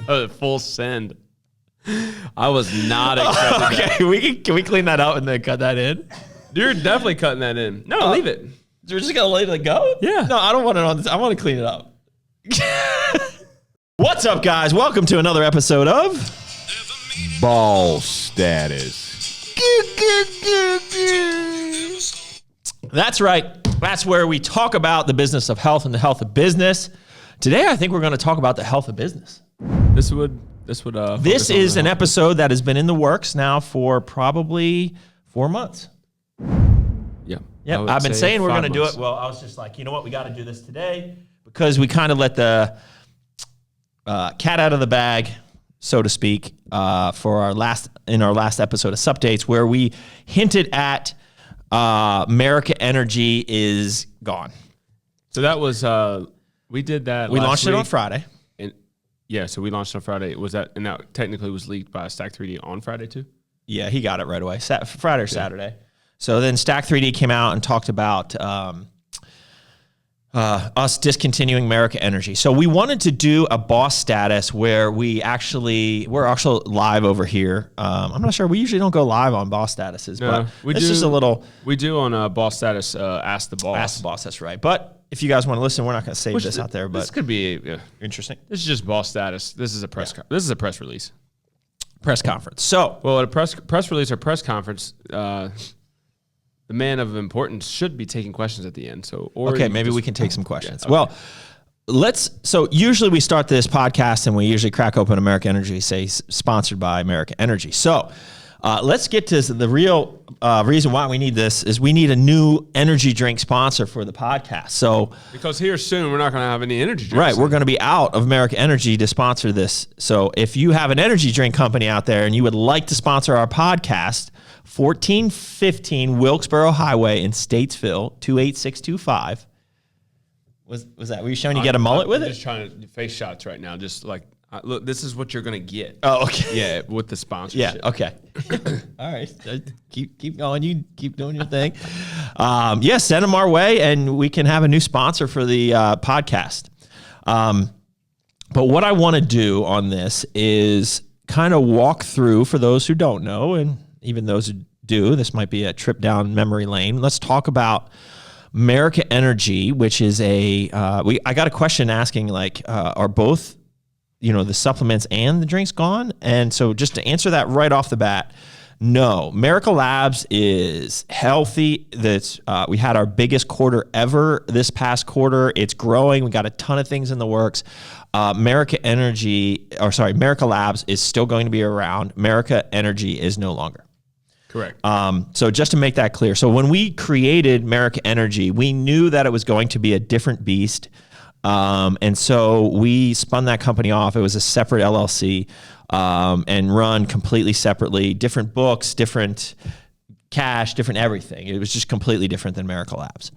Full send. I was not expecting that. Okay, can we clean that out and then cut that in? You're definitely cutting that in. No, leave it. We're just gonna let it go? Yeah. No, I don't want it on this. I want to clean it up. What's up, guys? Welcome to another episode of Ball Status. That's right. That's where we talk about the business of health and the health of business. Today, I think we're going to talk about the health of business. This is an episode that has been in the works now for probably 4 months. Yeah. Yep. I've been saying we're going to do it. Well, I was just like, you know what? We got to do this today because we kind of let the cat out of the bag, so to speak, for our last episode of Updates, where we hinted at Merica Energy is gone. So that was we did that. We last launched week. it on Friday. So we launched on Friday. Was that, and that technically was leaked by Stack 3D on Friday too? Yeah, he got it right away. Friday or Saturday. So then Stack 3D came out and talked about us discontinuing Merica Energy. So we wanted to do a boss status where we're actually live over here. I'm not sure. We usually don't go live on boss statuses, but it's just a little. We do on boss status. Ask the boss. Ask the boss. That's right. But if you guys want to listen, we're not going to save this out there. But this could be interesting. This is just boss status. This is a press. This is a press release. Press conference. So, well, at a press release or press conference, the man of importance should be taking questions at the end. So, maybe we can take some questions. Yeah, okay. Well, so usually we start this podcast and we usually crack open Merica Energy, say sponsored by Merica Energy. So let's get to the real reason why we need this is we need a new energy drink sponsor for the podcast. So because here soon we're not going to have any energy drinks. Right, we're going to be out of Merica Energy to sponsor this. So if you have an energy drink company out there and you would like to sponsor our podcast, 1415 Wilkesboro Highway in Statesville, 28625. Was that? Were you showing you get a mullet with it? I'm just trying to face shots right now. Just like, look, this is what you're going to get. Oh, okay. Yeah, with the sponsorship. Yeah, okay. All right. Keep going. You keep doing your thing. Send them our way, and we can have a new sponsor for the podcast. But what I want to do on this is kind of walk through, for those who don't know, and even those who do, this might be a trip down memory lane. Let's talk about Merica Energy, which is I got a question asking, like, are both, the supplements and the drinks gone? And so just to answer that right off the bat, no. Merica Labs is healthy. We had our biggest quarter ever this past quarter. It's growing. We got a ton of things in the works. Merica Labs is still going to be around. Merica Energy is no longer. Correct. So just to make that clear. So when we created Merica Energy, we knew that it was going to be a different beast. And so we spun that company off. It was a separate LLC and run completely separately, different books, different cash, different everything. It was just completely different than Merica Labs.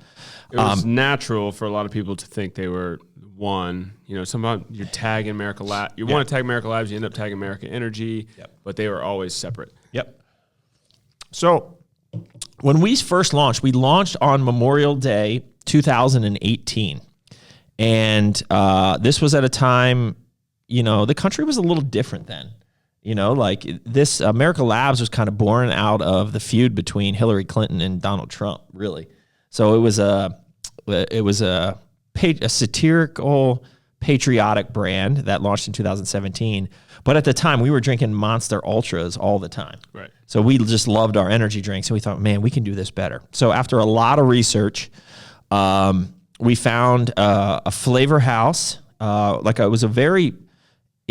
It was natural for a lot of people to think they were one. Somehow you're tagging Merica Labs. You want to tag Merica Labs, you end up tagging Merica Energy, but they were always separate. Yep. So when we first launched, we launched on Memorial Day 2018. And this was at a time, the country was a little different then. Like this, Merica Labs was kind of born out of the feud between Hillary Clinton and Donald Trump, really. So it was a satirical, patriotic brand that launched in 2017. But at the time, we were drinking Monster Ultras all the time. Right. So we just loved our energy drinks, and we thought, man, we can do this better. So after a lot of research, we found a flavor house. It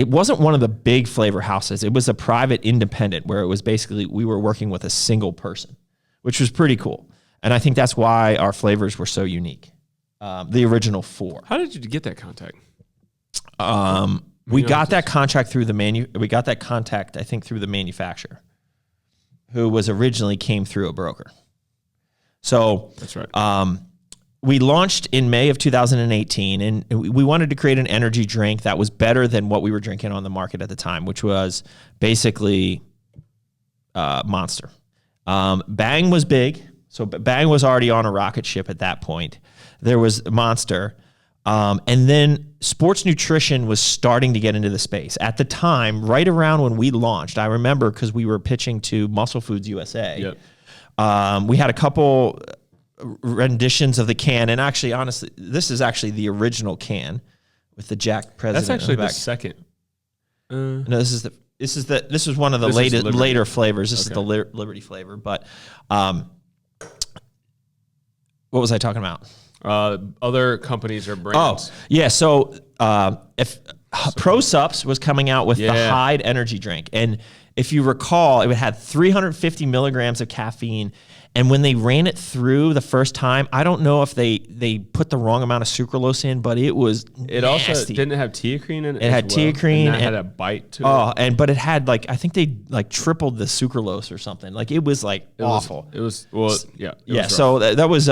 wasn't one of the big flavor houses. It was a private independent where it was basically we were working with a single person, which was pretty cool. And I think that's why our flavors were so unique. The original 4. How did you get that contact? We got that contract through we got that contact, I think, through the manufacturer, who originally came through a broker. So that's right. We launched in May of 2018, and we wanted to create an energy drink that was better than what we were drinking on the market at the time, which was basically Monster. Bang was big, so Bang was already on a rocket ship at that point. There was Monster. And then sports nutrition was starting to get into the space. At the time, right around when we launched, I remember because we were pitching to Muscle Foods USA. Yep. We had a couple renditions of the can. And actually, honestly, this is actually the original can with the Jack President. That's actually on the the back. second. No, this was one of the later flavors. This is the Liberty flavor. But what was I talking about? Other companies or brands. Oh, yeah. So if ProSups was coming out with the Hyde energy drink, and if you recall, it had 350 milligrams of caffeine. And when they ran it through the first time, I don't know if they put the wrong amount of sucralose in, but it was It nasty. also didn't have teacrine in it. It had teacrine and that had a bite to it. Oh, but it had I think they tripled the sucralose or something. It was awful. It was was rough. So that was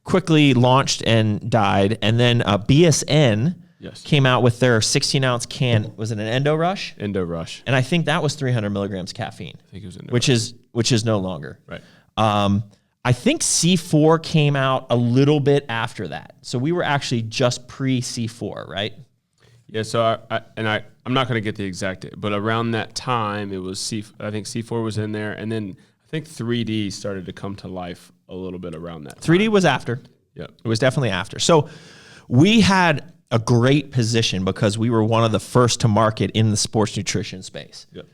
quickly launched and died, and then BSN came out with their 16-ounce can. Was it an Endo Rush? Endo Rush. And I think that was 300 milligrams caffeine. I think it was Endo which is no longer. Right. I think C4 came out a little bit after that. So we were actually just pre-C4, right? Yeah, so I'm not going to get the exact date, but around that time, it was I think C4 was in there, and then I think 3D started to come to life a little bit around that time. 3D was after. Yep. It was definitely after. So we had a great position because we were one of the first to market in the sports nutrition space. Yep.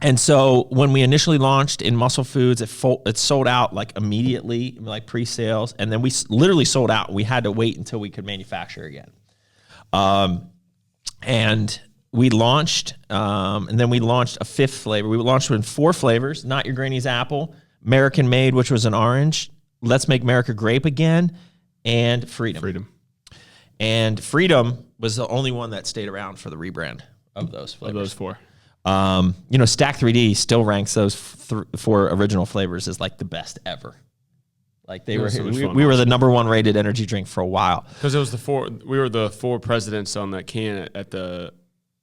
And so when we initially launched in Muscle Foods, it sold out immediately, pre-sales, and then we literally sold out. We had to wait until we could manufacture again. And we launched, and then we launched a fifth flavor. We launched in 4 flavors: Not Your Granny's Apple, American Made, which was an orange, Let's Make Merica Grape Again, and Freedom. And Freedom was the only one that stayed around for the rebrand of those flavors. Of those 4. Stack 3D still ranks those 4 original flavors as the best ever. We were the #1 rated energy drink for a while. Because it was we were the 4 presidents on that can at the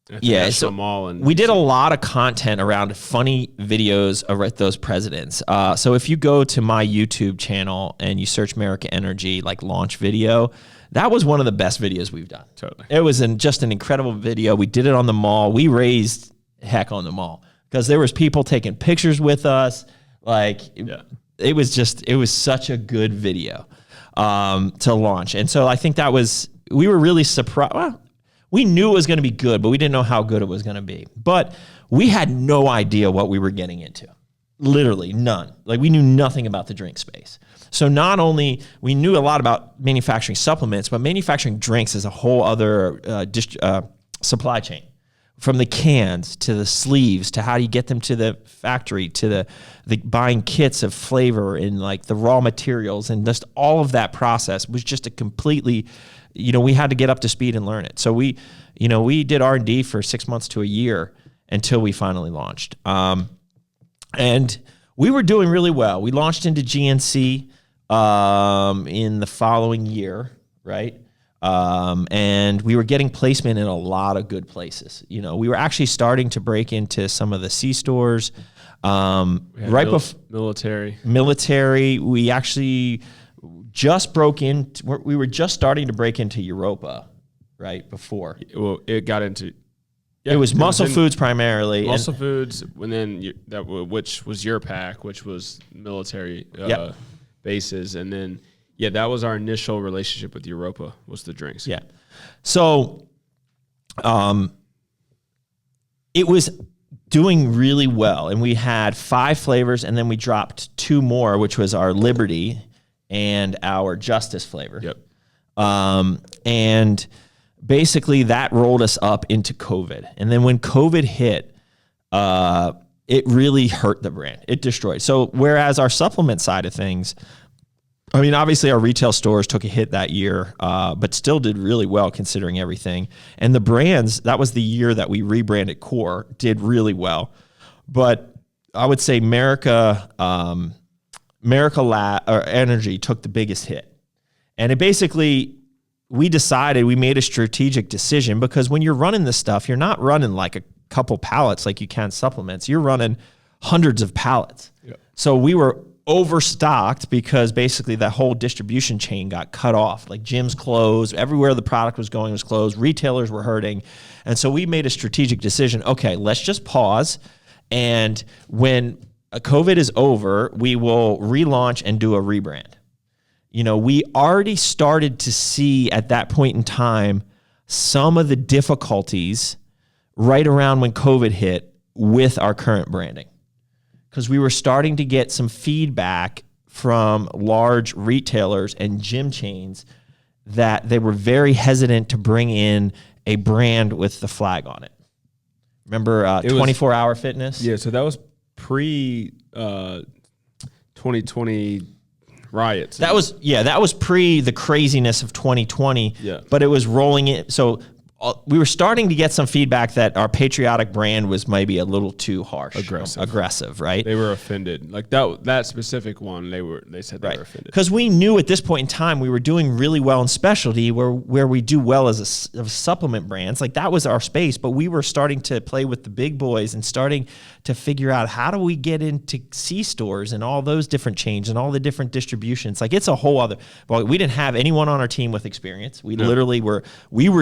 National Mall. And we did a lot of content around funny videos of those presidents. So if you go to my YouTube channel and you search Merica Energy, launch video, that was one of the best videos we've done. Totally. It was just an incredible video. We did it on the mall. We raised heck on the mall because there was people taking pictures with us. It was such a good video to launch. And so I think we were really surprised. Well, we knew it was going to be good, but we didn't know how good it was going to be. But we had no idea what we were getting into. Literally none. We knew nothing about the drink space. So not only we knew a lot about manufacturing supplements, but manufacturing drinks is a whole other supply chain. From the cans to the sleeves to how do you get them to the factory to the buying kits of flavor and the raw materials, and just all of that process was just a completely, we had to get up to speed and learn it. So we did R&D for 6 months to a year until we finally launched. And we were doing really well. We launched into GNC in the following year, right? And we were getting placement in a lot of good places. We were actually starting to break into some of the C stores. Right before military, we actually just broke in. We were just starting to break into Europa, right before. Well, it got into. Yeah, it was Muscle Foods primarily. Muscle Foods, and then which was your pack, which was military bases, and then. Yeah, that was our initial relationship with Europa, was the drinks. Yeah. So it was doing really well. And we had 5 flavors, and then we dropped 2 more, which was our Liberty and our Justice flavor. Yep. And basically that rolled us up into COVID. And then when COVID hit, it really hurt the brand. It destroyed. So whereas our supplement side of things, obviously our retail stores took a hit that year, but still did really well considering everything. And the brands, that was the year that we rebranded Core, did really well. But I would say Merica Energy took the biggest hit. And it basically, we made a strategic decision, because when you're running this stuff, you're not running a couple pallets like you can supplements. You're running hundreds of pallets. Yep. So we were overstocked because basically that whole distribution chain got cut off. Like gyms closed, everywhere the product was going was closed, retailers were hurting. And so we made a strategic decision. Okay, let's just pause. And when COVID is over, we will relaunch and do a rebrand. You know, we already started to see at that point in time some of the difficulties right around when COVID hit with our current branding. Because we were starting to get some feedback from large retailers and gym chains that they were very hesitant to bring in a brand with the flag on it. Remember 24-Hour Fitness? Yeah, so that was pre 2020 riots. That was pre the craziness of 2020. Yeah. But it was rolling in. So we were starting to get some feedback that our patriotic brand was maybe a little too harsh, aggressive, right? They were offended. Like that specific one, they said they were offended. Because we knew at this point in time we were doing really well in specialty, where we do well as a supplement brands. Like that was our space, but we were starting to play with the big boys and starting to figure out how do we get into C stores and all those different chains and all the different distributions. Like it's a whole other. Well, we didn't have anyone on our team with experience. We literally were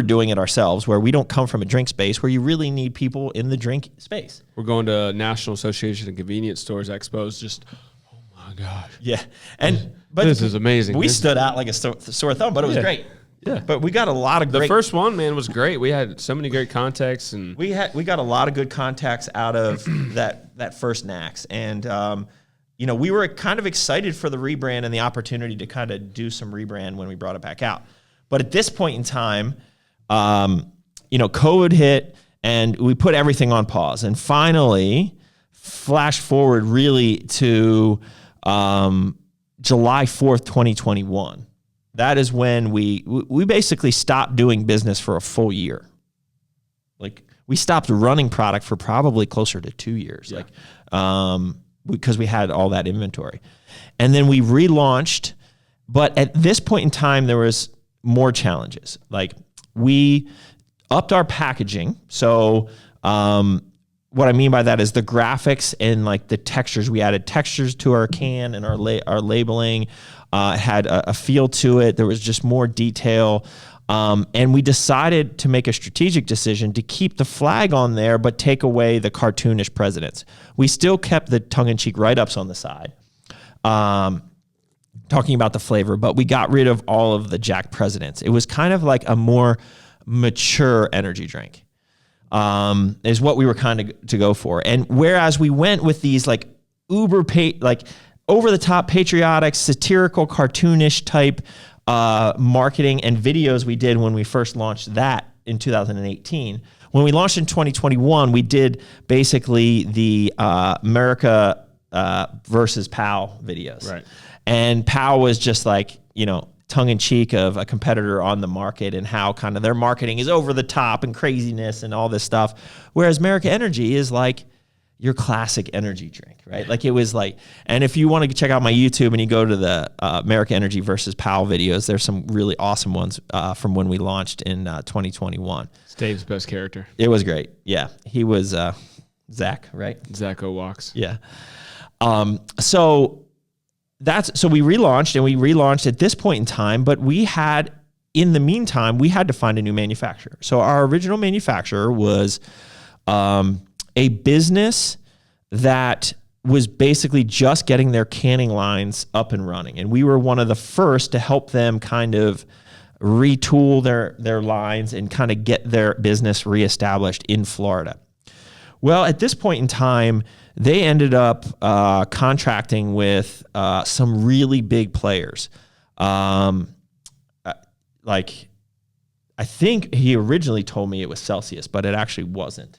doing it ourselves, where we don't come from a drink space where you really need people in the drink space. We're going to National Association of Convenience Stores Expos. Just, oh my gosh. Yeah. But this is amazing. We stood out like a sore thumb, but it was great. Yeah. But we got a lot of great. The first one, man, was great. We had so many great contacts, and we got a lot of good contacts out of that first NACS. And you know, we were kind of excited for the rebrand and the opportunity to kind of do some rebrand when we brought it back out. But at this point in time, you know, COVID hit and we put everything on pause. And finally, flash forward really to July 4th, 2021. That is when we basically stopped doing business for a full year. Like we stopped running product for probably closer to 2 years. Yeah. Like because we had all that inventory. And then we relaunched, but at this point in time there was more challenges. Like we upped our packaging. So what I mean by that is the graphics and like the textures. We added textures to our can and our labeling. Had a feel to it. There was just more detail. And we decided to make a strategic decision to keep the flag on there, but take away the cartoonish presidents. We still kept the tongue-in-cheek write-ups on the side, talking about the flavor, but we got rid of all of the Jack presidents. It was kind of like a more mature energy drink, is what we were kind of to go for. And whereas we went with these like over-the-top patriotic, satirical, cartoonish type marketing and videos we did when we first launched that in 2018. When we launched in 2021, we did basically the Merica versus POW videos. Right. And POW was just like, you know, tongue-in-cheek of a competitor on the market and how kind of their marketing is over the top and craziness and all this stuff. Whereas Merica Energy is like your classic energy drink, right? Like it was like, and if you want to check out my YouTube and you go to the Merica Energy versus POW videos, there's some really awesome ones from when we launched in 2021. It's Dave's best character. It was great. Yeah. He was Zach, right? Zach O'Walks. Yeah. So we relaunched at this point in time, but in the meantime, we had to find a new manufacturer. So our original manufacturer was a business that was basically just getting their canning lines up and running. And we were one of the first to help them kind of retool their lines and kind of get their business reestablished in Florida. Well, at this point in time, they ended up contracting with some really big players. Like, I think he originally told me it was Celsius, but it actually wasn't.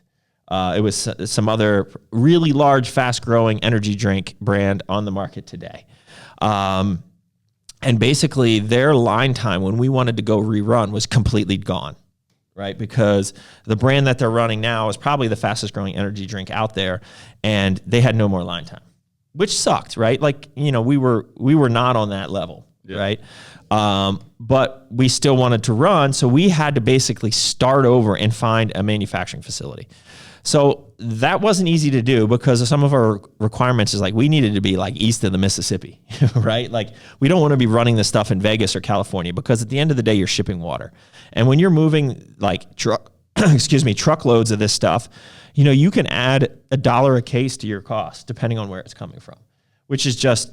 It was some other really large, fast-growing energy drink brand on the market today. And basically, their line time when we wanted to go rerun was completely gone, right? Because the brand that they're running now is probably the fastest-growing energy drink out there, and they had no more line time, which sucked, right? Like, you know, we were not on that level, right? But we still wanted to run, so we had to basically start over and find a manufacturing facility. So that wasn't easy to do because of some of our requirements is like we needed to be like east of the Mississippi, right? Like we don't want to be running this stuff in Vegas or California because at the end of the day, you're shipping water. And when you're moving like truckloads of this stuff, you know, you can add $1 a case to your cost depending on where it's coming from, which is just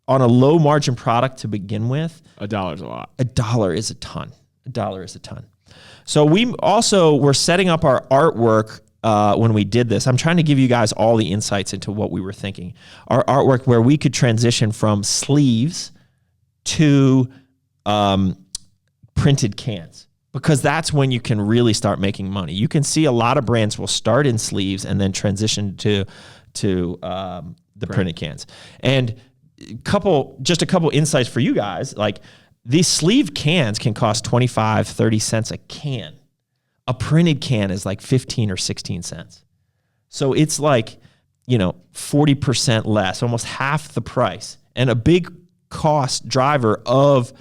on a low margin product to begin with. $1 is a lot. $1 is a ton. $1 is a ton. So we also were setting up our artwork when we did this. I'm trying to give you guys all the insights into what we were thinking. Our artwork where we could transition from sleeves to printed cans, because that's when you can really start making money. You can see a lot of brands will start in sleeves and then transition to the printed cans. And just a couple insights for you guys. Like these sleeve cans can cost 25, 30 cents a can. A printed can is like 15 or 16 cents. So it's like, 40% less, almost half the price. And a big cost driver of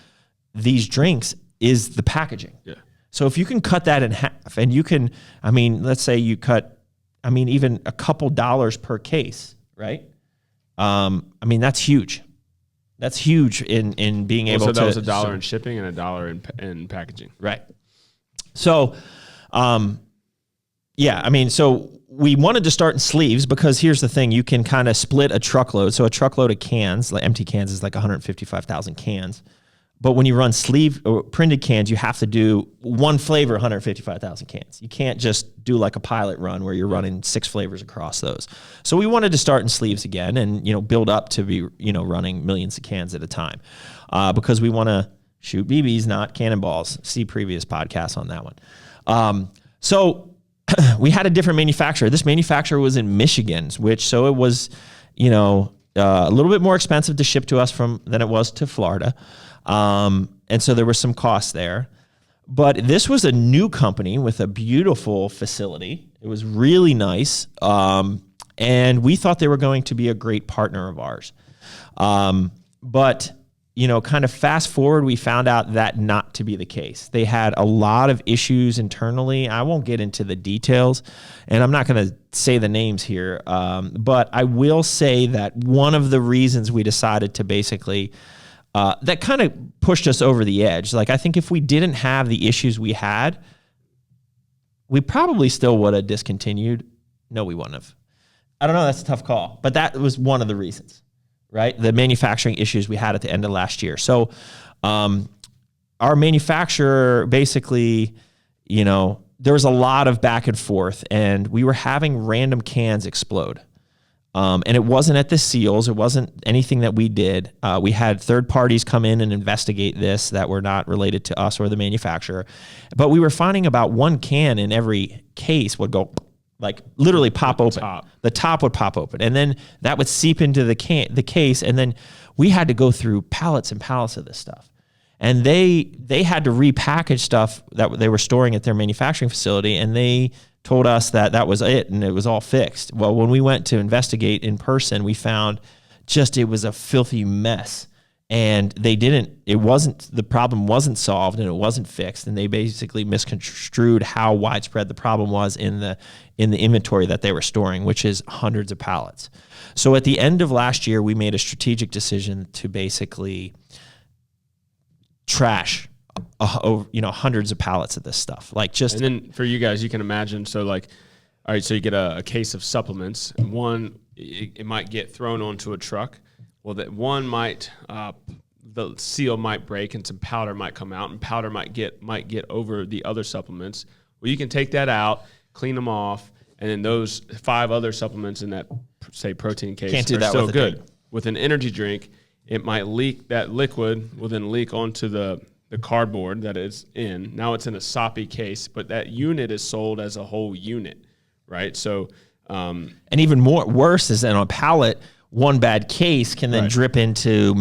these drinks is the packaging. Yeah. So if you can cut that in half and you can, let's say you cut, even a couple dollars per case, right? That's huge. That's huge in being able to. So that was $1 in shipping and $1 in packaging. Right. So, so we wanted to start in sleeves because here's the thing. You can kind of split a truckload. So a truckload of cans, like empty cans is like 155,000 cans. But when you run sleeve or printed cans, you have to do one flavor, 155,000 cans. You can't just do like a pilot run where you're running 6 flavors across those. So we wanted to start in sleeves again and, build up to be, running millions of cans at a time because we want to shoot BBs, not cannonballs. See previous podcasts on that one. So we had a different manufacturer. This manufacturer was in Michigan, so it was, a little bit more expensive to ship to us than it was to Florida. And so there were some costs there, but this was a new company with a beautiful facility. It was really nice. And we thought they were going to be a great partner of ours. But kind of fast forward, we found out that not to be the case. They had a lot of issues internally. I won't get into the details and I'm not going to say the names here. But I will say that one of the reasons we decided to basically that kind of pushed us over the edge. Like, I think if we didn't have the issues we had, we probably still would have discontinued. No, we wouldn't have. I don't know. That's a tough call. But that was one of the reasons, right? The manufacturing issues we had at the end of last year. So our manufacturer basically, there was a lot of back and forth, and we were having random cans explode. And it wasn't at the seals. It wasn't anything that we did. We had third parties come in and investigate this that were not related to us or the manufacturer. But we were finding about one can in every case would go, like literally pop open. The top would pop open. And then that would seep into the case. And then we had to go through pallets and pallets of this stuff. And they had to repackage stuff that they were storing at their manufacturing facility. And they told us that was it and it was all fixed. Well, when we went to investigate in person, we found it was a filthy mess, and the problem wasn't solved and it wasn't fixed. And they basically misconstrued how widespread the problem was in the inventory that they were storing, which is hundreds of pallets. So at the end of last year, we made a strategic decision to basically trash hundreds of pallets of this stuff. And then for you guys, you can imagine. So all right, so you get a case of supplements, and one, it might get thrown onto a truck. Well, that one might, the seal might break and some powder might come out, and powder might get over the other supplements. Well, you can take that out, clean them off, and then those 5 other supplements in that, say, protein case can't do that still with good. With an energy drink, it might leak. That liquid will then leak onto the cardboard that it's in. Now it's in a soppy case, but that unit is sold as a whole unit, right? So, and even worse is that on a pallet, one bad case can then drip into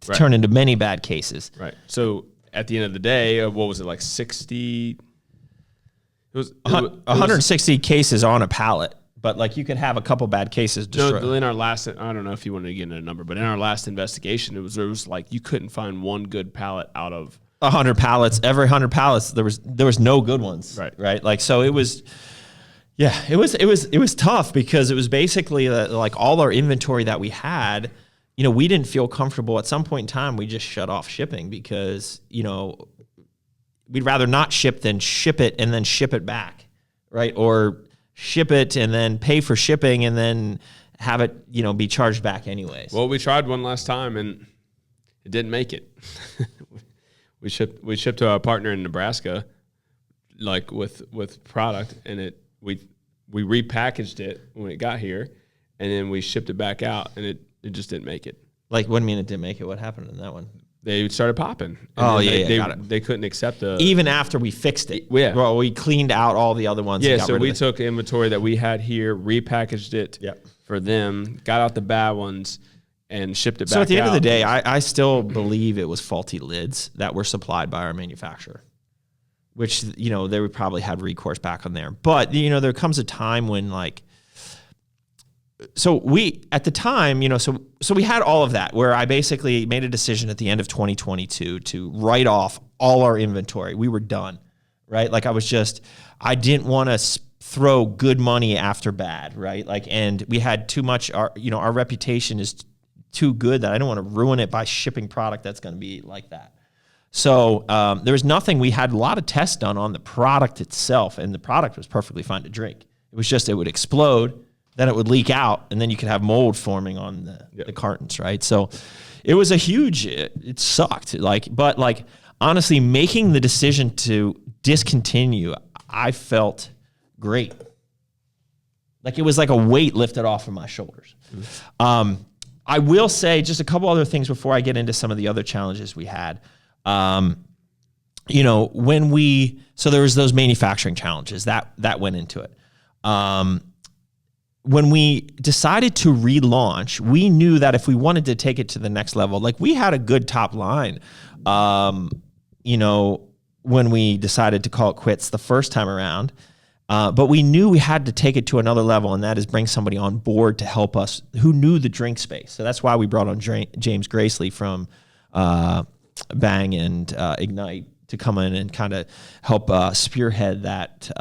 turn into many bad cases. Right. So at the end of the day, what was it, like 60? It was 160 cases on a pallet. But you could have a couple bad cases destroyed. No, in our last, I don't know if you wanted to get into a number, but in our last investigation, it was like you couldn't find one good pallet out of 100 pallets. Every 100 pallets, there was no good ones. Right. Right. So it was, Yeah, it was tough because it was basically like all our inventory that we had, we didn't feel comfortable. At some point in time, we just shut off shipping because, we'd rather not ship than ship it and then ship it back, right? Or ship it and then pay for shipping and then have it, be charged back anyways. Well, we tried one last time and it didn't make it. we shipped to our partner in Nebraska, like with product, and we repackaged it when it got here, and then we shipped it back out, and it just didn't make it. Like, what do you mean it didn't make it? What happened in that one? They started popping. Oh, yeah, got it. They couldn't accept even after we fixed it. Yeah. Well, we cleaned out all the other ones. Yeah, so we took inventory that we had here, repackaged it for them, got out the bad ones, and shipped it back out. So at the end of the day, I still believe it was faulty lids that were supplied by our manufacturer, which, they would probably had recourse back on there. But, there comes a time when, like, so we, at the time, so we had all of that where I basically made a decision at the end of 2022 to write off all our inventory. We were done, right? Like I didn't want to throw good money after bad, right? Like, and we had too much, our reputation is too good that I don't want to ruin it by shipping product that's going to be like that. So there was nothing, we had a lot of tests done on the product itself, and the product was perfectly fine to drink. It was just, it would explode, then it would leak out, and then you could have mold forming on the cartons, right? So it was it sucked. But honestly, making the decision to discontinue, I felt great. Like it was like a weight lifted off of my shoulders. Mm-hmm. I will say just a couple other things before I get into some of the other challenges we had. So there was those manufacturing challenges that went into it. When we decided to relaunch, we knew that if we wanted to take it to the next level, like we had a good top line, when we decided to call it quits the first time around, but we knew we had to take it to another level, and that is bring somebody on board to help us who knew the drink space. So that's why we brought on James Gracely from Bang and Ignite to come in and kind of help spearhead that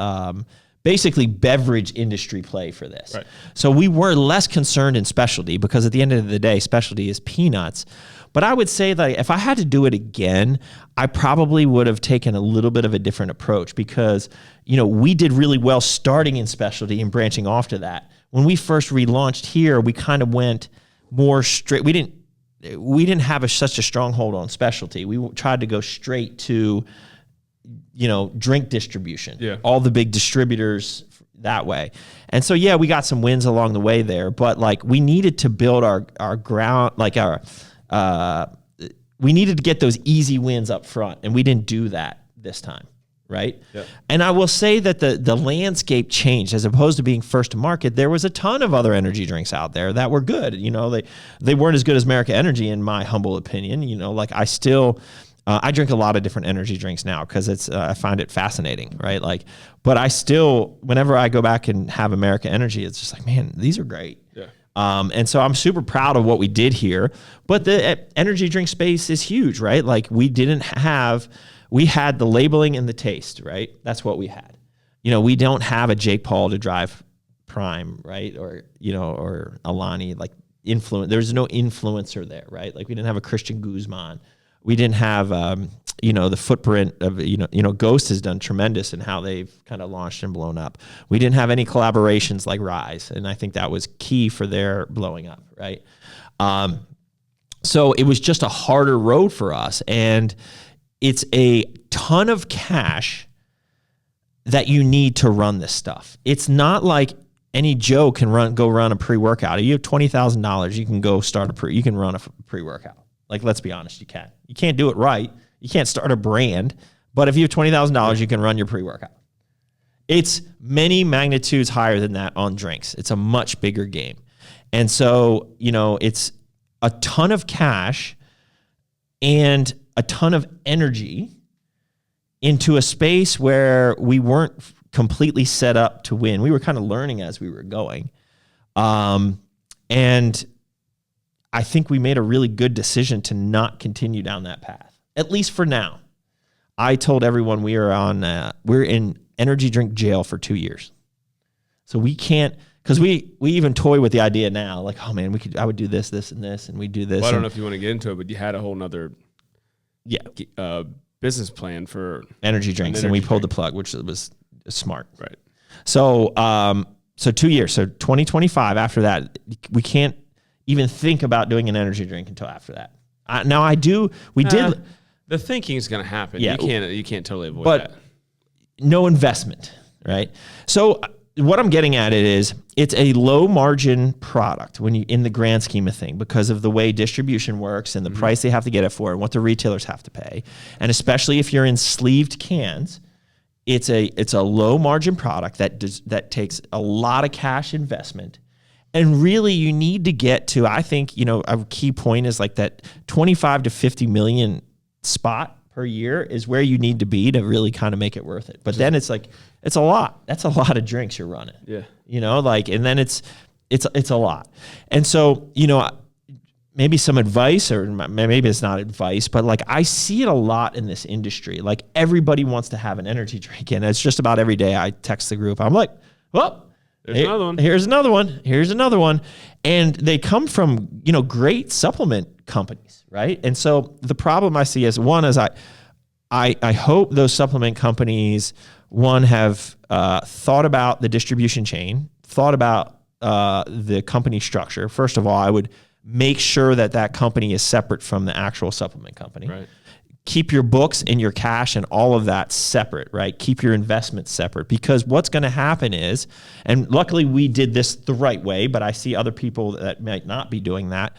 basically beverage industry play for this. Right. So we were less concerned in specialty because at the end of the day, specialty is peanuts. But I would say that if I had to do it again, I probably would have taken a little bit of a different approach because, we did really well starting in specialty and branching off to that. When we first relaunched here, we kind of went more straight. We didn't have such a stronghold on specialty. We tried to go straight to drink distribution, all the big distributors that way. And so, we got some wins along the way there, but we needed to build our ground, we needed to get those easy wins up front, and we didn't do that this time. Right. Yep. And I will say that the landscape changed. As opposed to being first to market, there was a ton of other energy drinks out there that were good. They weren't as good as Merica Energy, in my humble opinion. I drink a lot of different energy drinks now because I find it fascinating, right? But I still, whenever I go back and have Merica Energy, it's just like, man, these are great. Yeah. And so I'm super proud of what we did here. But the energy drink space is huge, right? We had the labeling and the taste, right? That's what we had. We don't have a Jake Paul to drive Prime, right? Or Alani, there's no influencer there, right? We didn't have a Christian Guzman. We didn't have, the footprint of, Ghost has done tremendous in how they've kind of launched and blown up. We didn't have any collaborations like Rise, and I think that was key for their blowing up, right? So it was just a harder road for us, and it's a ton of cash that you need to run this stuff. It's not like any Joe can go run a pre-workout. If you have $20,000, you can go you can run a pre-workout. Let's be honest, you can. You can't do it right. You can't start a brand, but if you have $20,000, you can run your pre-workout. It's many magnitudes higher than that on drinks. It's a much bigger game. And so, it's a ton of cash and a ton of energy into a space where we weren't completely set up to win. We were kind of learning as we were going. And I think we made a really good decision to not continue down that path, at least for now. I told everyone we're in energy drink jail for 2 years. So we can't, because we even toy with the idea now, like, oh man, I would do this, this, and this, and we do this. Well, I don't know if you want to get into it, but you had a whole nother yeah business plan for energy drinks, and we pulled the plug, which was smart. Right. So so 2 years, so 2025. After that, we can't even think about doing an energy drink until after that. Now I do. We did. The thinking is going to happen. Yeah, you can't totally avoid but that. No investment, right? So what I'm getting at it is it's a low margin product when you in the grand scheme of thing because of the way distribution works and the price they have to get it for and what the retailers have to pay, and especially if you're in sleeved cans. It's a low margin product that takes a lot of cash investment, and really you need to get to, I think, a key point is like that 25 to 50 million spot per year is where you need to be to really kind of make it worth it. But then it's like it's a lot. That's a lot of drinks you're running. Yeah. And then it's a lot. And so, maybe some advice, or maybe it's not advice, but like I see it a lot in this industry. Like everybody wants to have an energy drink, and it's just about every day I text the group. I'm like, well, another one. Here's another one. Here's another one. And they come from, great supplement companies, right? And so the problem I see is I hope those supplement companies, one, have thought about the distribution chain, thought about the company structure. First of all, I would make sure that company is separate from the actual supplement company. Right. Keep your books and your cash and all of that separate, right? Keep your investments separate, because what's going to happen is, and luckily we did this the right way, but I see other people that might not be doing that,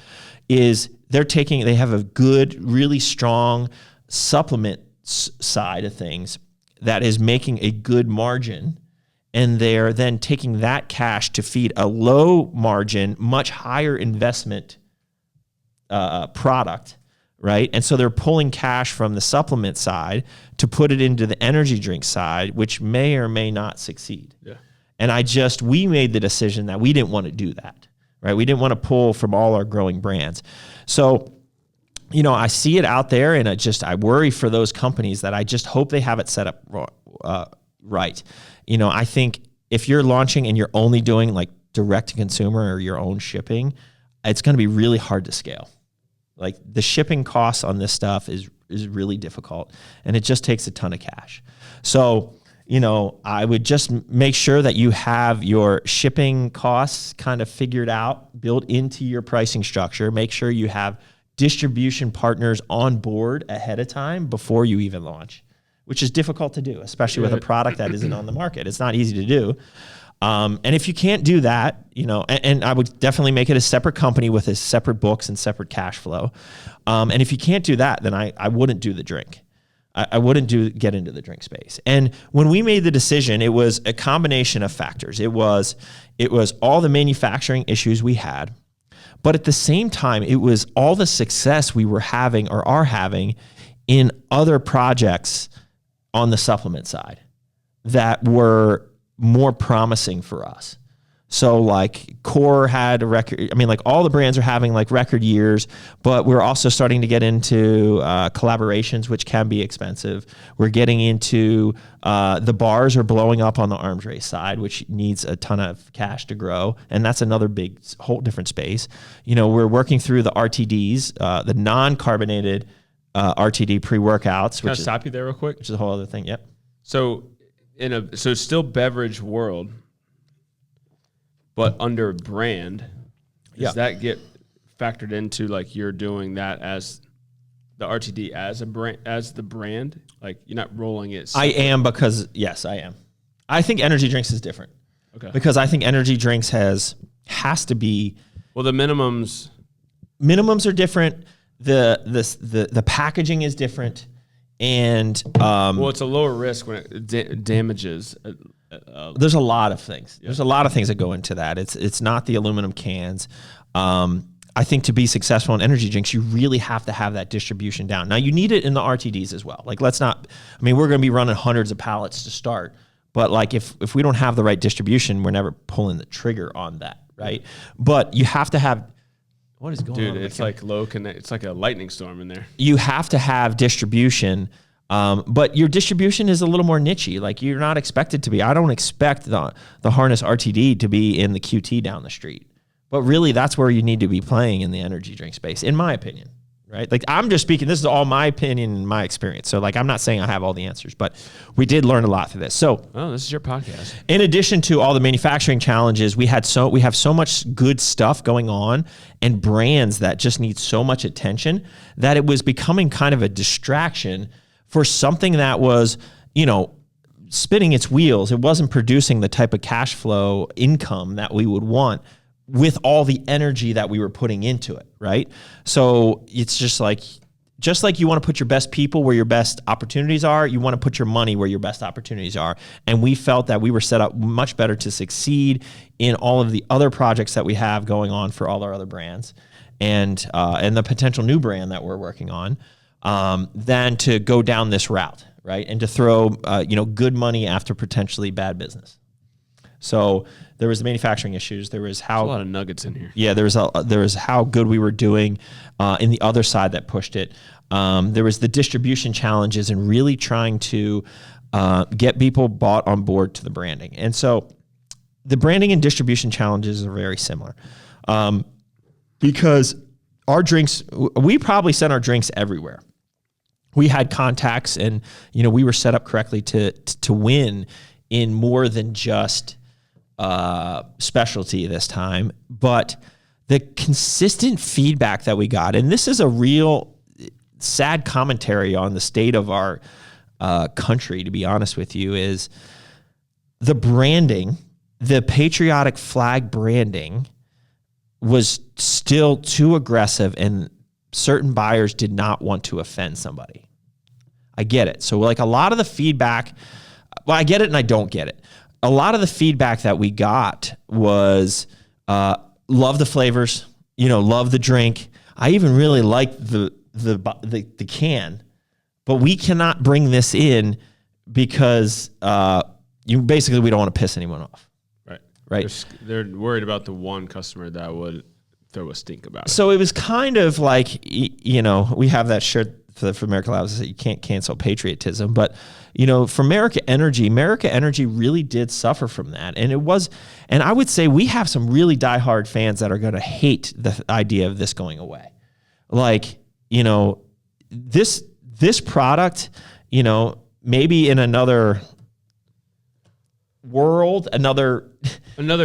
is they have a good, really strong supplement side of things that is making a good margin. And they're then taking that cash to feed a low margin, much higher investment product, right? And so they're pulling cash from the supplement side to put it into the energy drink side, which may or may not succeed. Yeah. And we made the decision that we didn't want to do that, right? We didn't want to pull from all our growing brands. So, I see it out there, and I worry for those companies that I just hope they have it set up right. I think if you're launching and you're only doing like direct to consumer or your own shipping, it's going to be really hard to scale. Like the shipping costs on this stuff is really difficult, and it just takes a ton of cash. So, I would just make sure that you have your shipping costs kind of figured out, built into your pricing structure. Make sure you have distribution partners on board ahead of time before you even launch, which is difficult to do, especially with a product that isn't on the market. It's not easy to do. And if you can't do that, and I would definitely make it a separate company with a separate books and separate cash flow. And if you can't do that, then I wouldn't do the drink. I wouldn't get into the drink space. And when we made the decision, it was a combination of factors. It was all the manufacturing issues we had, but at the same time, it was all the success we were having or are having in other projects on the supplement side that were more promising for us. So like Core had a record, like all the brands are having like record years, but we're also starting to get into collaborations, which can be expensive. We're getting into the bars are blowing up on the arms race side, which needs a ton of cash to grow. And that's another big, whole different space. We're working through the RTDs, the non-carbonated RTD pre-workouts. Can I stop you there real quick? Which is a whole other thing. Yep. So still beverage world, but under brand, does that get factored into like you're doing that as the RTD as the brand? Like you're not rolling it. I am, because yes, I am. I think energy drinks is different. Okay. Because I think energy drinks has to be. Well, the minimums are different. The packaging is different, and it's a lower risk when it damages. There's a lot of things. Yeah. There's a lot of things that go into that. It's not the aluminum cans. I think to be successful in energy drinks, you really have to have that distribution down. Now you need it in the RTDs as well. Like we're going to be running hundreds of pallets to start, but like if we don't have the right distribution, we're never pulling the trigger on that, right? But you have to have. What is going on? Dude, it's like it's like a lightning storm in there. You have to have distribution But your distribution is a little more nichey. Like you're not expected to be. I don't expect the Harness RTD to be in the QT down the street. But really, that's where you need to be playing in the energy drink space, in my opinion. Right? Like I'm just speaking, this is all my opinion and my experience. So like I'm not saying I have all the answers, but we did learn a lot through this. So this is your podcast. In addition to all the manufacturing challenges, we have so much good stuff going on and brands that just need so much attention that it was becoming kind of a distraction for something that was, spinning its wheels. It wasn't producing the type of cash flow income that we would want with all the energy that we were putting into it, right? So it's just like you want to put your best people where your best opportunities are, you want to put your money where your best opportunities are. And we felt that we were set up much better to succeed in all of the other projects that we have going on for all our other brands and the potential new brand that we're working on than to go down this route, right? And to throw good money after potentially bad business. So there was the manufacturing issues. There was There's a lot of nuggets in here. Yeah, there was how good we were doing in the other side that pushed it. There was the distribution challenges and really trying to get people bought on board to the branding. And so the branding and distribution challenges are very similar because our drinks, we probably sent our drinks everywhere. We had contacts and we were set up correctly to win in more than just specialty this time, but the consistent feedback that we got, and this is a real sad commentary on the state of our country, to be honest with you, is the branding, the patriotic flag branding was still too aggressive and certain buyers did not want to offend somebody. I get it. So like a lot of the feedback, well, I get it and I don't get it. A lot of the feedback that we got was love the flavors, love the drink. I even really like the can, but we cannot bring this in because we don't want to piss anyone off. Right. They're worried about the one customer that would throw a stink about it. So it was kind of like, we have that shirt for Merica Labs that you can't cancel patriotism, but for Merica Energy really did suffer from that. And I would say we have some really diehard fans that are going to hate the idea of this going away. Like, this product, maybe in another world, another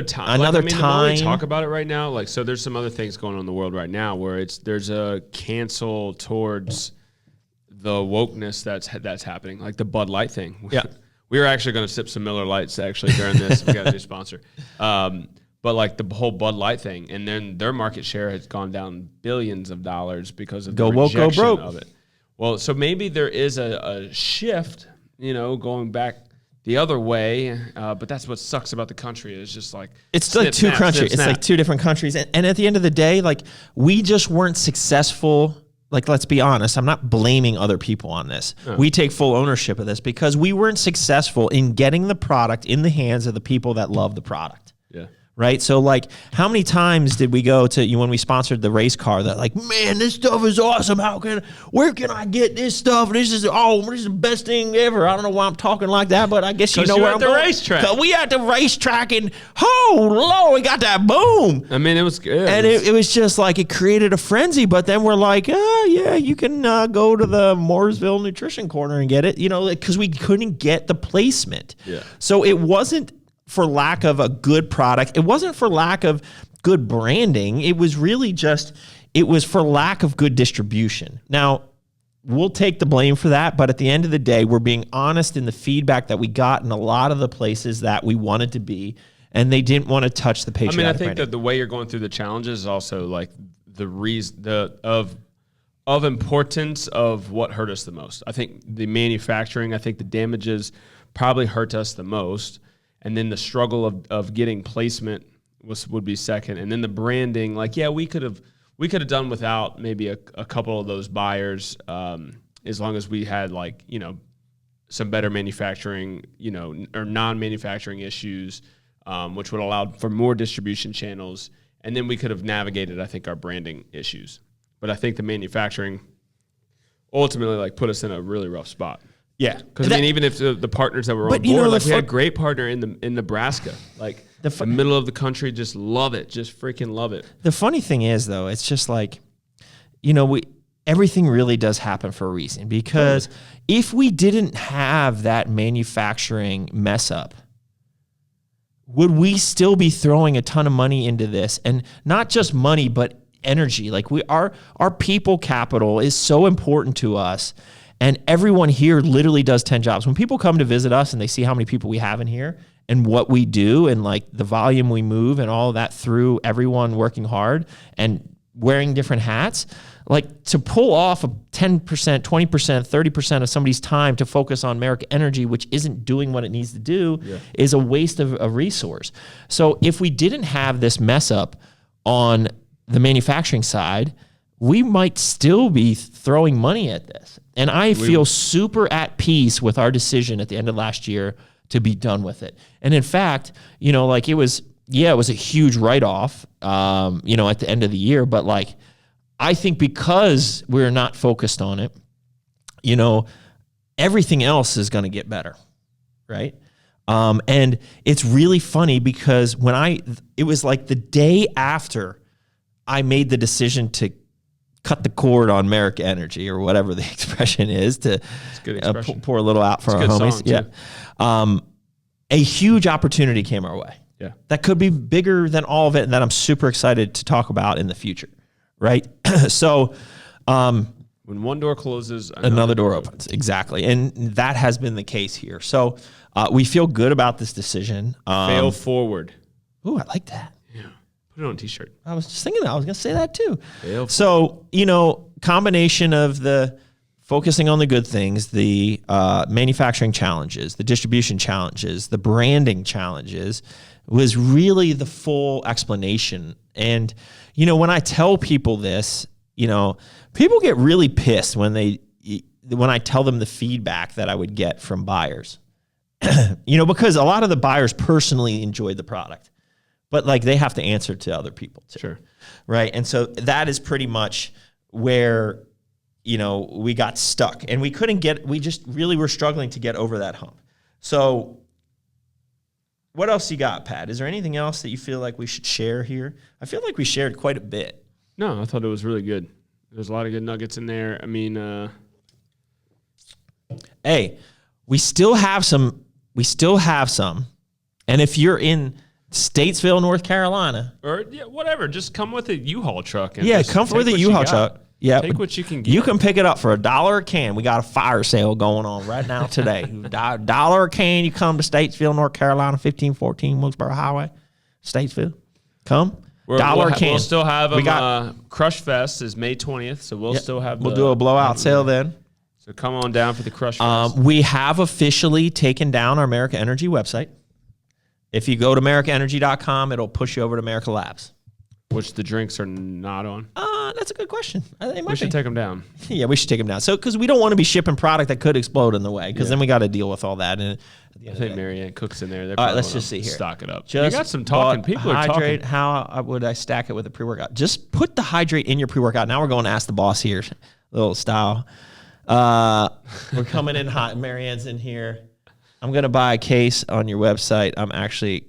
time. The more we talk about it right now, so there's some other things going on in the world right now where there's a cancel towards the wokeness that's happening, like the Bud Light thing. Yeah. We were actually going to sip some Miller Lights actually during this. We got a new sponsor. But like the whole Bud Light thing, and then their market share has gone down billions of dollars because of the rejection of it. Well, so maybe there is a shift, going back the other way. But that's what sucks about the country. It's just like it's like two countries. It's like two different countries. And at the end of the day, like we just weren't successful. Like, let's be honest, I'm not blaming other people on this. Oh. We take full ownership of this because we weren't successful in getting the product in the hands of the people that love the product. Yeah. Right? So, like, how many times did we go to, when we sponsored the race car, that like, man, this stuff is awesome. Where can I get this stuff? This is the best thing ever. I don't know why I'm talking like that, but I guess you know where I'm going. Racetrack. We at the racetrack and, oh, Lord, we got that boom. I mean, it was good. And it was just like, it created a frenzy, but then we're like, yeah, you can go to the Mooresville Nutrition Corner and get it, because we couldn't get the placement. Yeah. So it wasn't for lack of a good product. It wasn't for lack of good branding. It was really it was for lack of good distribution. Now, we'll take the blame for that, but at the end of the day, we're being honest in the feedback that we got in a lot of the places that we wanted to be, and they didn't want to touch the patriotic I think branding. that the way you're going through the challenges is also like the reason of importance of what hurt us the most. I think the manufacturing, the damages probably hurt us the most. And then the struggle of getting placement would be second. And then the branding, we could have done without maybe a couple of those buyers, as long as we had some better manufacturing, or non-manufacturing issues, which would allow for more distribution channels. And then we could have navigated, our branding issues. But I think the manufacturing ultimately put us in a really rough spot. Yeah. Because I mean, even if the partners that were on board, like we had a great partner in Nebraska, like the middle of the country, just love it, just freaking love it. The funny thing is, though, it's just like, everything really does happen for a reason, because if we didn't have that manufacturing mess up, would we still be throwing a ton of money into this? And not just money, but energy. Like our people capital is so important to us. And everyone here literally does 10 jobs. When people come to visit us and they see how many people we have in here and what we do and like the volume we move and all of that through everyone working hard and wearing different hats, like to pull off a 10%, 20%, 30% of somebody's time to focus on Merica Energy, which isn't doing what it needs to do, is a waste of a resource. So if we didn't have this mess up on the manufacturing side, we might still be throwing money at this. And I feel super at peace with our decision at the end of last year to be done with it. And in fact, like it was a huge write-off, at the end of the year. But like, I think because we're not focused on it, everything else is going to get better, right? And it's really funny because it was like the day after I made the decision to cut the cord on Merica Energy, or whatever the expression is, to pour a little out for our homies. A huge opportunity came our way. Yeah, that could be bigger than all of it, and that I'm super excited to talk about in the future. Right. So, when one door closes, another door opens. Exactly. And that has been the case here. So, we feel good about this decision. Fail forward. Ooh, I like that. Yeah. Put it on a t-shirt. I was just thinking I was going to say that too. So, combination of the focusing on the good things, the manufacturing challenges, the distribution challenges, the branding challenges was really the full explanation. And, when I tell people this, people get really pissed when I tell them the feedback that I would get from buyers, because a lot of the buyers personally enjoyed the product, but like they have to answer to other people too. Sure. Right. And so that is pretty much where, we got stuck, and we just really were struggling to get over that hump. So what else you got, Pat? Is there anything else that you feel like we should share here? I feel like we shared quite a bit. No, I thought it was really good. There's a lot of good nuggets in there. I mean, hey, we still have some. And if you're in Statesville, North Carolina, or whatever, just come with a U-Haul truck. And come with a U-Haul truck. Yeah, take what you can get. You can pick it up for $1 a can. We got a fire sale going on right now today. $1 a can. You come to Statesville, North Carolina, 1514 Wilkesboro Highway, Statesville. Come. $1 a can. We'll still have them. Crush Fest is May 20th, so we'll still have. We'll do a blowout sale then. So come on down for the Crush Fest. We have officially taken down our Merica Energy website. If you go to MericaEnergy.com, it'll push you over to Merica Labs. Which the drinks are not on. That's a good question. We should take them down. Yeah, we should take them down. So, because we don't want to be shipping product that could explode in the way, because then we got to deal with all that. And I think Marianne Cook's in there. All right, let's just see here. Stock it up. You got some talking. People are talking. How would I stack it with a pre-workout? Just put the hydrate in your pre-workout. Now we're going to ask the boss here. Little style. We're coming in hot. Marianne's in here. I'm going to buy a case on your website. I'm actually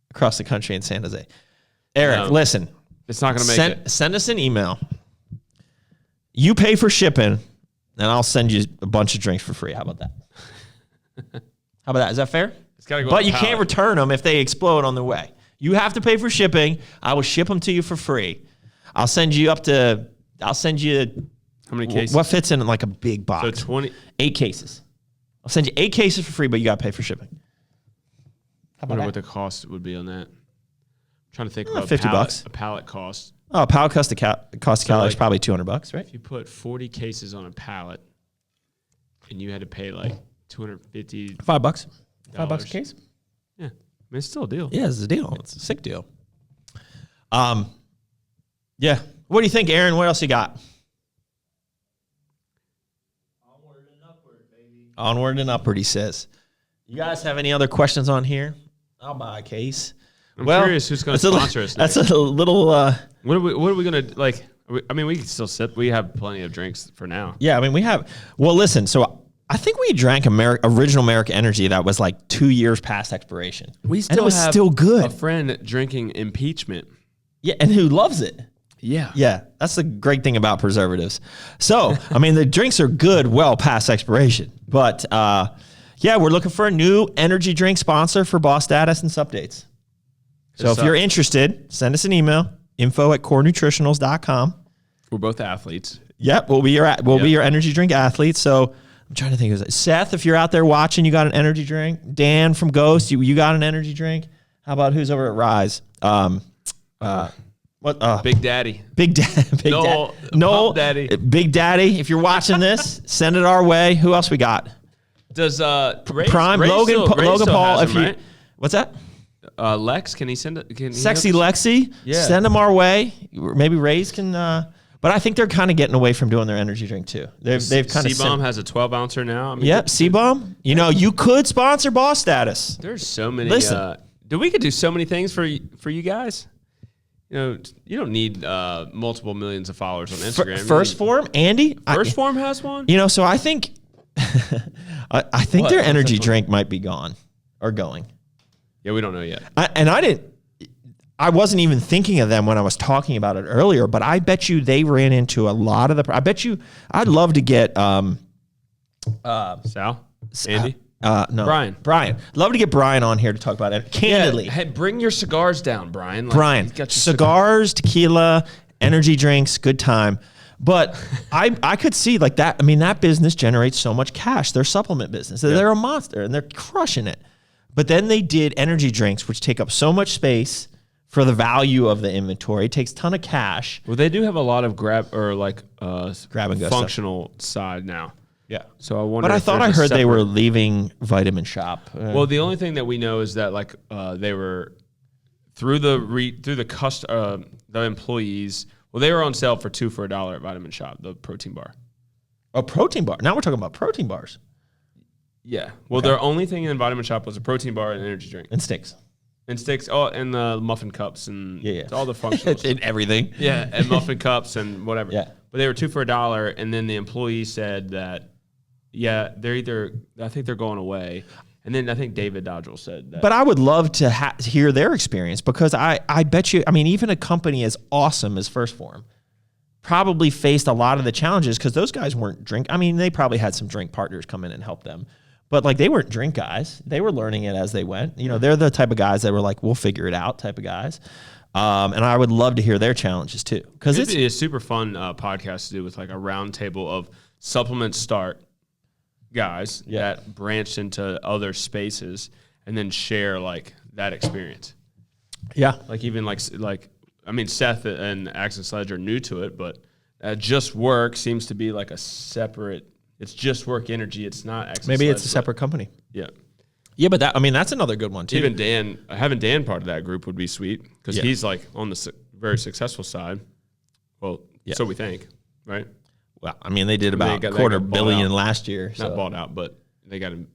across the country in San Jose. Eric, listen. It's not going to make it. Send us an email. You pay for shipping, and I'll send you a bunch of drinks for free. How about that? How about that? Is that fair? It's got to go. But you can't return them if they explode on the way. You have to pay for shipping. I will ship them to you for free. I'll send you how many cases? What fits in like a big box? So 8 cases. I'll send you 8 cases for free, but you got to pay for shipping. I wonder what the cost would be on that. I'm trying to think about $50. A pallet cost. Oh, a pallet cost of calories is probably $200, right? If you put 40 cases on a pallet, and you had to pay like $250. $5. $5 a case. Yeah, I mean it's still a deal. Yeah, it's a deal. It's a sick deal. Yeah. What do you think, Aaron? What else you got? Onward and upward, baby. Onward and upward, he says. You guys have any other questions on here? I'll buy a case. I'm curious who's going to sponsor us next. That's a little... What are we going to, like... I mean, we can still sip. We have plenty of drinks for now. Yeah, I mean, we have... Well, listen, so I think we drank original Merica Energy that was like 2 years past expiration. We still and it was have still good. a friend drinking impeachment. Yeah, and who loves it. Yeah. Yeah, that's the great thing about preservatives. So, I mean, the drinks are good well past expiration. But, yeah, we're looking for a new energy drink sponsor for Boss Status and Supdates. So if you're interested, send us an email, info@corenutritionals.com. We're both athletes. Yep, we'll be your energy drink athletes. So I'm trying to think of it. Seth, if you're out there watching, you got an energy drink. Dan from Ghost, you got an energy drink. How about who's over at Rise? Big Daddy. Big Daddy. No, Daddy. Big Daddy. If you're watching this, send it our way. Who else we got? Does Prime Ray Logan Paul? Has him, right? What's that? Lex, can he send it? Can he Sexy hook us? Lexi. Yeah. Send them our way. Maybe Ray's can. But I think they're kind of getting away from doing their energy drink too. They've kind of. C-Bomb has a 12-ouncer now. I mean, Yep, C-Bomb. You know, you could sponsor Boss Status. There's so many. Listen. We could do so many things for you guys. You know, you don't need multiple millions of followers on Instagram. First Form, Andy. First Form has one. You know, so I think, I think their energy drink might be gone or going. Yeah, we don't know yet. I wasn't even thinking of them when I was talking about it earlier, but I bet you they ran into a lot of the. I bet you I'd love to get Sal, Andy. No, Brian. Love to get Brian on here to talk about it candidly. Yeah, hey, bring your cigars down, Brian. Brian, cigars, tequila, energy drinks, good time. But I could see like that. I mean, that business generates so much cash. Their supplement business. They're a monster and they're crushing it. But then they did energy drinks, which take up so much space for the value of the inventory. It takes a ton of cash. Well, they do have a lot of grab and go functional side now. Yeah. So I wonder. But I thought I heard they were leaving Vitamin Shop. Well, the only thing that we know is that like they were through the employees. Well, they were on sale for $2 for $1 at Vitamin Shop, the protein bar. A protein bar. Now we're talking about protein bars. Yeah. Well, their only thing in Vitamin Shop was a protein bar and an energy drink. And sticks. And sticks. Oh, and the muffin cups and all the functional and everything. Yeah, and muffin cups and whatever. Yeah. But they were $2 for $1, and then the employee said that, I think they're going away. And then I think David Dodgel said that. But I would love to hear their experience because I bet you, I mean, even a company as awesome as First Form probably faced a lot of the challenges because those guys weren't they probably had some drink partners come in and help them. But like they weren't drink guys. They were learning it as they went. You know, they're the type of guys that were like, we'll figure it out type of guys. And I would love to hear their challenges too. Because it's a super fun podcast to do with like a round table of supplement start guys that branched into other spaces and then share like that experience. Yeah. Like even like I mean, Seth and Access Sledge are new to it, but Just Work seems to be like a separate. It's Just Work Energy. It's not Access Maybe Sledge, it's a separate company. Yeah. Yeah, but that's another good one too. Even having Dan part of that group would be sweet because he's like on the very successful side. Well, so we think, right? Well, I mean, they did about $250 million last year. Not bought out, but they got him.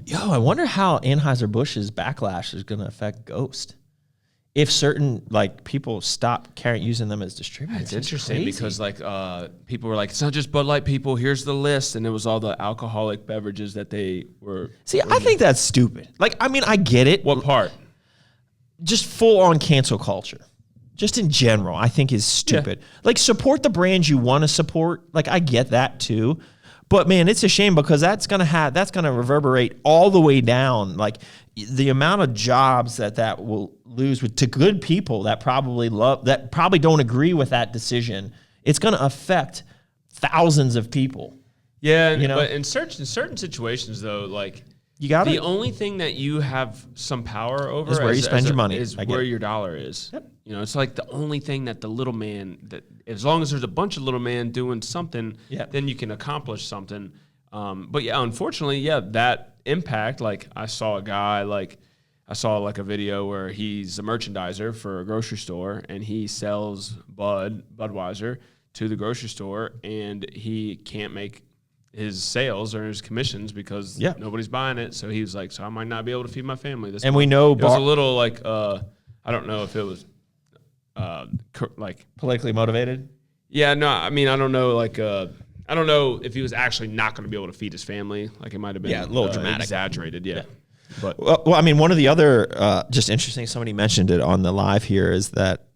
Yo, I wonder how Anheuser-Busch's backlash is going to affect Ghost. If certain like people stop using them as distributors. It's interesting because like people were like, it's not just Bud Light people. Here's the list, and it was all the alcoholic beverages that they were. See, I think that's stupid. Like, I mean, I get it. What part? Just full on cancel culture. Just in general, I think is stupid. Yeah. Like, support the brands you want to support. Like, I get that too. But man, it's a shame because that's gonna reverberate all the way down. Like the amount of jobs that will lose to good people that probably don't agree with that decision. It's gonna affect thousands of people. Yeah, but in certain situations though, like the only thing that you have some power over is where you spend your money. Is where your dollar is. Yep. It's like the only thing that the little man, that as long as there's a bunch of little men doing something, then you can accomplish something. But yeah, unfortunately, that impact, like I saw a video where he's a merchandiser for a grocery store and he sells Budweiser to the grocery store and he can't make his sales or his commissions because nobody's buying it. So he was like, so I might not be able to feed my family this month. We know it was a little like, I don't know if it was like politically motivated. Yeah, no, I mean, I don't know. Like, I I don't know if he was actually not going to be able to feed his family. Like, it might have been a little dramatic. exaggerated. Yeah. But Well, I mean, one of the other just interesting, somebody mentioned it on the live here, is that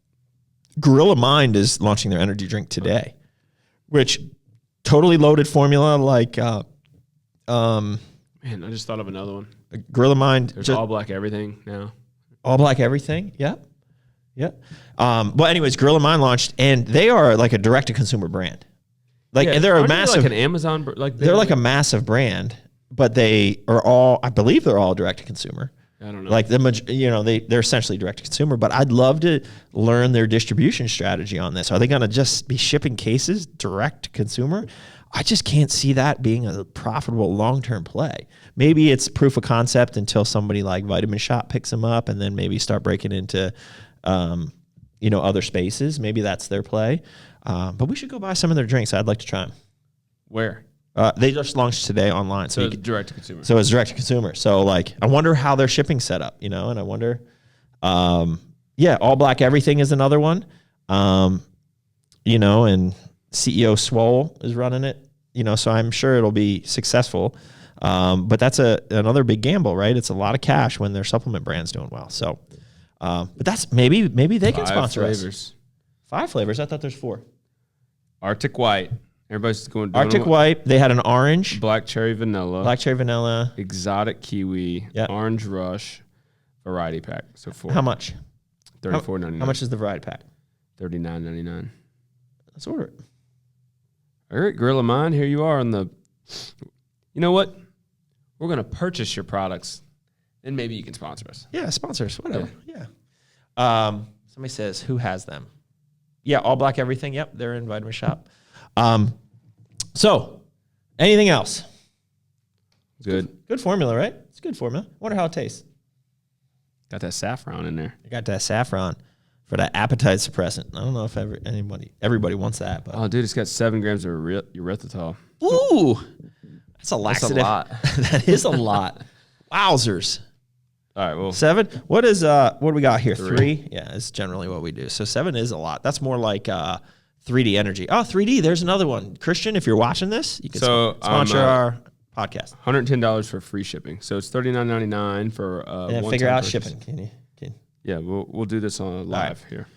Gorilla Mind is launching their energy drink today, which totally loaded formula like man, I just thought of another one. Gorilla Mind. There's all black everything now. All black everything. Yep. Yep. Well, anyways, Gorilla Mind launched, and they are like a direct-to-consumer brand. Like, and they're a Aren't they massive, like an Amazon. Like they're like a massive brand, but they are all, I believe they're all direct-to-consumer. I don't know. Like they're essentially direct to consumer, but I'd love to learn their distribution strategy on this. Are they going to just be shipping cases direct to consumer? I just can't see that being a profitable long-term play. Maybe it's proof of concept until somebody like Vitamin Shop picks them up, and then maybe start breaking into, other spaces. Maybe that's their play. But we should go buy some of their drinks. I'd like to try them. Where? They just launched today online. So it's direct to consumer. So it's direct to consumer. So like, I wonder how their shipping set up, and I wonder, all black everything is another one, and CEO Swole is running it, so I'm sure it'll be successful. But that's another big gamble, right? It's a lot of cash when their supplement brand's doing well. So, but that's maybe they can sponsor 5 flavors. us. 5 flavors. I thought there's 4. Arctic White. Everybody's going. Arctic White. They had an orange. Black cherry vanilla. Black cherry vanilla. Exotic kiwi. Yep. Orange rush. Variety pack. So 4. How much? $34.99. How much is the variety pack? $39.99. Let's order it. All right, Gorilla Mind. Here you are on the. You know what? We're gonna purchase your products, and maybe you can sponsor us. Yeah, sponsors, whatever. Yeah. Somebody says, who has them? Yeah, all black everything. Yep, they're in Vitamin Shop. So, anything else? Good. Good formula, right? It's a good formula. Wonder how it tastes. Got that saffron in there. I got that saffron for that appetite suppressant. I don't know if everybody wants that, but Oh, dude, it's got 7 grams of erythritol. ooh, that's a laxative. lot. That is a lot. Wowzers. All right, well, 7. What do we got here? 3. 3. Yeah, it's generally what we do. So 7 is a lot. That's more like 3D Energy. Oh, 3D. There's another one. Christian, if you're watching this, you can sponsor our podcast. $110 for free shipping. So it's $39.99 for And then one figure time out purchase. shipping. Can you? Yeah, we'll do this on live here.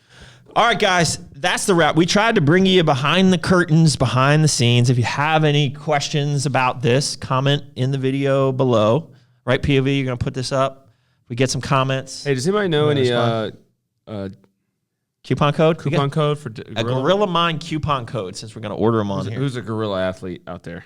All right, guys, that's the wrap. We tried to bring you behind the curtains, behind the scenes. If you have any questions about this, comment in the video below. Right, POV, you're going to put this up. We get some comments. Hey, does anybody know any Coupon code? coupon code for A Gorilla Mind coupon code, since we're going to order them on here. Who's a gorilla athlete out there?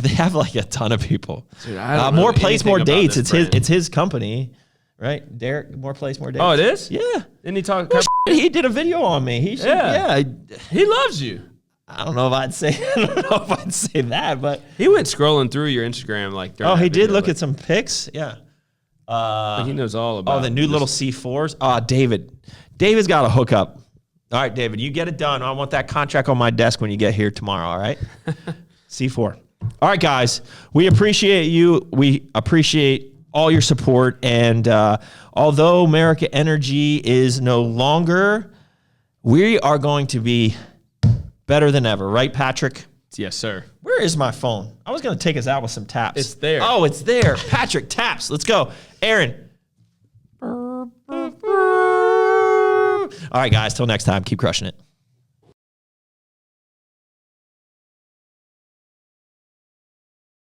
They have like a ton of people. Dude, I don't know More plays, anything more about dates. this It's brand. his company, right? Derek, more plays, more dates. Oh, it is? Yeah. Didn't he talk? Well, he did a video on me. He should, Yeah. He loves you. I don't know if I'd say that, but He went scrolling through your Instagram like. during he that did video, look like, at some pics. Yeah. he knows all about. The new this. little C4s. David's got a hookup. All right, David, you get it done. I want that contract on my desk when you get here tomorrow. All right. C4. All right, guys, we appreciate you. We appreciate all your support. And although Merica Energy is no longer, we are going to be better than ever. Right, Patrick? Yes, sir. Where is my phone? I was going to take us out with some taps. It's there. Oh, it's there. Patrick, taps. Let's go. Aaron. All right, guys, till next time. Keep crushing it.